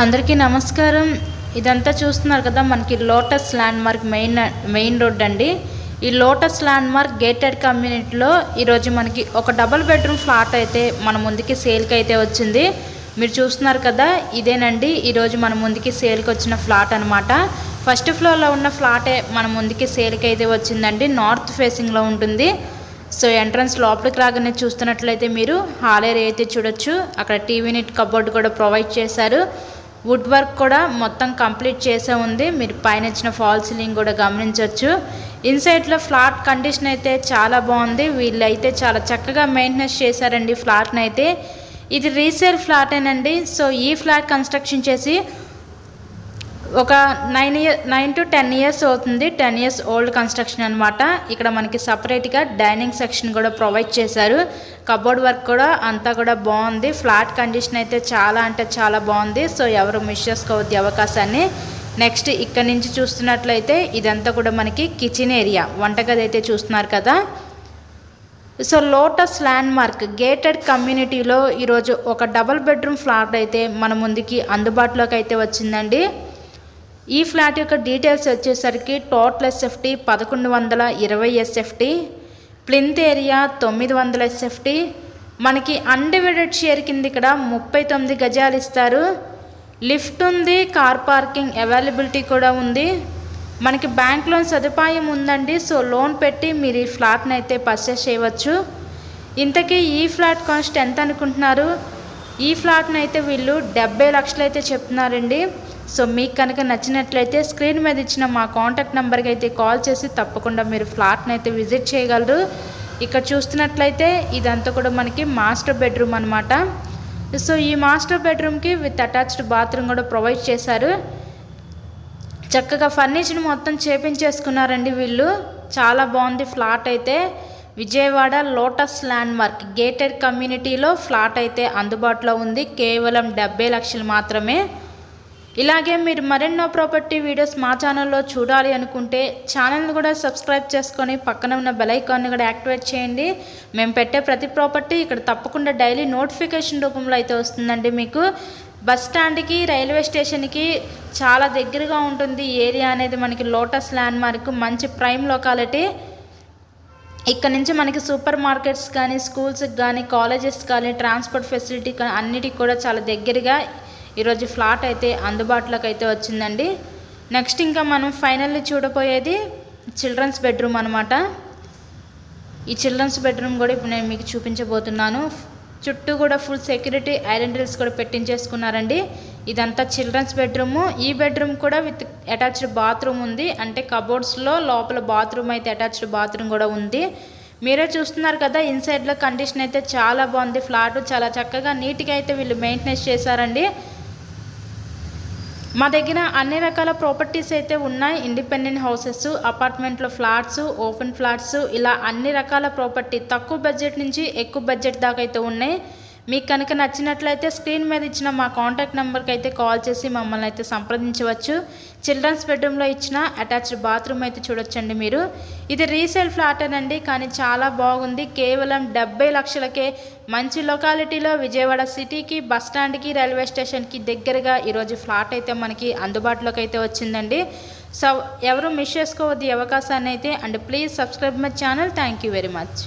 అందరికీ నమస్కారం. ఇదంతా చూస్తున్నారు కదా, మనకి lotus land mark main road అండి. ఈ లోటస్ ల్యాండ్ మార్క్ గేటెడ్ కమ్యూనిటీలో ఈరోజు మనకి ఒక డబుల్ బెడ్రూమ్ ఫ్లాట్ అయితే మన ముందుకి సేల్కి అయితే వచ్చింది. మీరు చూస్తున్నారు కదా, ఇదేనండి ఈరోజు మన ముందుకి సేల్కి వచ్చిన ఫ్లాట్ అనమాట. ఫస్ట్ ఫ్లోర్లో ఉన్న ఫ్లాటే మన ముందుకి సేల్కి అయితే వచ్చిందండి. నార్త్ ఫేసింగ్లో ఉంటుంది. సో ఎంట్రన్స్ లోపలికి రాగానే చూస్తున్నట్లయితే మీరు హాల్ ఏరియా అయితే చూడొచ్చు. అక్కడ టీవీ యూనిట్ కబోర్డ్ కూడా ప్రొవైడ్ చేశారు. వుడ్ వర్క్ కూడా మొత్తం కంప్లీట్ చేసే ఉంది. మీరు పైన ఇచ్చిన ఫాల్ సీలింగ్ కూడా గమనించవచ్చు. ఇన్సైడ్లో ఫ్లాట్ కండిషన్ అయితే చాలా బాగుంది. వీళ్ళైతే చాలా చక్కగా మెయింటెనెన్స్ చేశారండి ఫ్లాట్ని అయితే. ఇది రీసేల్ ఫ్లాటేనండి. సో ఈ ఫ్లాట్ కన్స్ట్రక్షన్ చేసి ఒక 9 to 10 years అవుతుంది. 10 years ఓల్డ్ కన్స్ట్రక్షన్ అనమాట. ఇక్కడ మనకి సపరేట్గా డైనింగ్ సెక్షన్ కూడా ప్రొవైడ్ చేశారు. కబోర్డ్ వర్క్ కూడా అంతా కూడా బాగుంది. ఫ్లాట్ కండిషన్ అయితే చాలా అంటే చాలా బాగుంది. సో ఎవరు మిస్ చేసుకోవద్దు అవకాశాన్ని. నెక్స్ట్ ఇక్కడ నుంచి చూస్తున్నట్లయితే ఇదంతా కూడా మనకి కిచెన్ ఏరియా, వంటగది అయితే చూస్తున్నారు కదా. So lotus land mark gated కమ్యూనిటీలో ఈరోజు ఒక డబుల్ బెడ్రూమ్ ఫ్లాట్ అయితే మన ముందుకి అందుబాటులోకి అయితే వచ్చిందండి. ఈ ఫ్లాట్ యొక్క డీటెయిల్స్ వచ్చేసరికి total SFT 1120 SFT, plinth area 900 SFT. మనకి అన్డివైడెడ్ షేర్ కింద ఇక్కడ 39 గజాలు ఇస్తారు. లిఫ్ట్ ఉంది, కార్ పార్కింగ్ అవైలబిలిటీ కూడా ఉంది. మనకి బ్యాంక్ లోన్ సదుపాయం ఉందండి. సో లోన్ పెట్టి మీరు ఈ ఫ్లాట్ని అయితే పర్చేస్ చేయవచ్చు. ఇంతకీ ఈ ఫ్లాట్ కాస్ట్ ఎంత అనుకుంటున్నారు? ఈ ఫ్లాట్ని అయితే వీళ్ళు 70 లక్షలు అయితే చెప్తున్నారండి. సో మీకు కనుక నచ్చినట్లయితే స్క్రీన్ మీద ఇచ్చిన మా కాంటాక్ట్ నెంబర్కి అయితే కాల్ చేసి తప్పకుండా మీరు ఫ్లాట్ని అయితే విజిట్ చేయగలరు. ఇక్కడ చూస్తున్నట్లయితే ఇదంతా కూడా మనకి మాస్టర్ బెడ్రూమ్ అనమాట. సో ఈ మాస్టర్ బెడ్రూమ్కి విత్ అటాచ్డ్ బాత్రూమ్ కూడా ప్రొవైడ్ చేశారు. చక్కగా ఫర్నిచర్ మొత్తం చేపించేసుకున్నారండి వీళ్ళు. చాలా బాగుంది ఫ్లాట్ అయితే. Vijayawada lotus land mark gated కమ్యూనిటీలో ఫ్లాట్ అయితే అందుబాటులో ఉంది. కేవలం 70 లక్షలు మాత్రమే. ఇలాగే మీరు మరెన్నో ప్రాపర్టీ వీడియోస్ మా ఛానల్లో చూడాలి అనుకుంటే ఛానల్ని కూడా సబ్స్క్రైబ్ చేసుకొని పక్కన ఉన్న బెల్ ఐకాన్ని కూడా యాక్టివేట్ చేయండి. మేము పెట్టే ప్రతి ప్రాపర్టీ ఇక్కడ తప్పకుండా డైలీ నోటిఫికేషన్ రూపంలో అయితే వస్తుందండి. మీకు బస్ స్టాండ్కి, రైల్వే స్టేషన్కి చాలా దగ్గరగా ఉంటుంది ఏరియా అనేది. మనకి లోటస్ ల్యాండ్ మార్క్ మంచి ప్రైమ్ లొకాలిటీ. ఇక్కడ నుంచి మనకి సూపర్ మార్కెట్స్ కానీ, స్కూల్స్కి కానీ, కాలేజెస్ కానీ, ట్రాన్స్పోర్ట్ ఫెసిలిటీ కానీ అన్నిటికి కూడా చాలా దగ్గరగా ఈరోజు ఫ్లాట్ అయితే అందుబాటులోకి అయితే వచ్చిందండి. నెక్స్ట్ ఇంకా మనం ఫైనల్లీ చూడబోయేది చిల్డ్రన్స్ బెడ్రూమ్ అనమాట. ఈ చిల్డ్రన్స్ బెడ్రూమ్ కూడా ఇప్పుడు నేను మీకు చూపించబోతున్నాను. చుట్టూ కూడా ఫుల్ సెక్యూరిటీ ఐరన్ డ్రిల్స్ కూడా పెట్టించేసుకున్నారండి. ఇదంతా చిల్డ్రన్స్ బెడ్రూము. ఈ బెడ్రూమ్ కూడా విత్ అటాచ్డ్ బాత్రూమ్ ఉంది. అంటే కబోర్డ్స్లో లోపల బాత్రూమ్ అయితే అటాచ్డ్ బాత్రూమ్ కూడా ఉంది. మీరే చూస్తున్నారు కదా, ఇన్సైడ్లో కండిషన్ అయితే చాలా బాగుంది. ఫ్లాట్ చాలా చక్కగా నీట్గా అయితే వీళ్ళు మెయింటెనెన్స్ చేశారండి. మా దగ్గర అన్ని రకాల ప్రాపర్టీస్ అయితే ఉన్నాయి. ఇండిపెండెంట్ హౌసెస్, అపార్ట్మెంట్లో ఫ్లాట్స్, ఓపెన్ ఫ్లాట్స్, ఇలా అన్ని రకాల ప్రాపర్టీ తక్కువ బడ్జెట్ నుంచి ఎక్కువ బడ్జెట్ దాకా అయితే ఉన్నాయి. మీకు కనుక నచ్చినట్లయితే స్క్రీన్ మీద ఇచ్చిన మా కాంటాక్ట్ నెంబర్కి అయితే కాల్ చేసి మమ్మల్ని అయితే సంప్రదించవచ్చు. చిల్డ్రన్స్ బెడ్రూమ్లో ఇచ్చిన అటాచ్డ్ బాత్రూమ్ అయితే చూడొచ్చండి మీరు. ఇది రీసేల్ ఫ్లాటేనండి, కానీ చాలా బాగుంది. కేవలం 70 లక్షలకే మంచి లొకాలిటీలో విజయవాడ సిటీకి, బస్ స్టాండ్కి, రైల్వే స్టేషన్కి దగ్గరగా ఈరోజు ఫ్లాట్ అయితే మనకి అందుబాటులోకి అయితే వచ్చిందండి. సో ఎవరు మిస్ చేసుకోవద్దు ఈ అవకాశాన్ని అయితే. And please subscribe my channel. Thank you very much.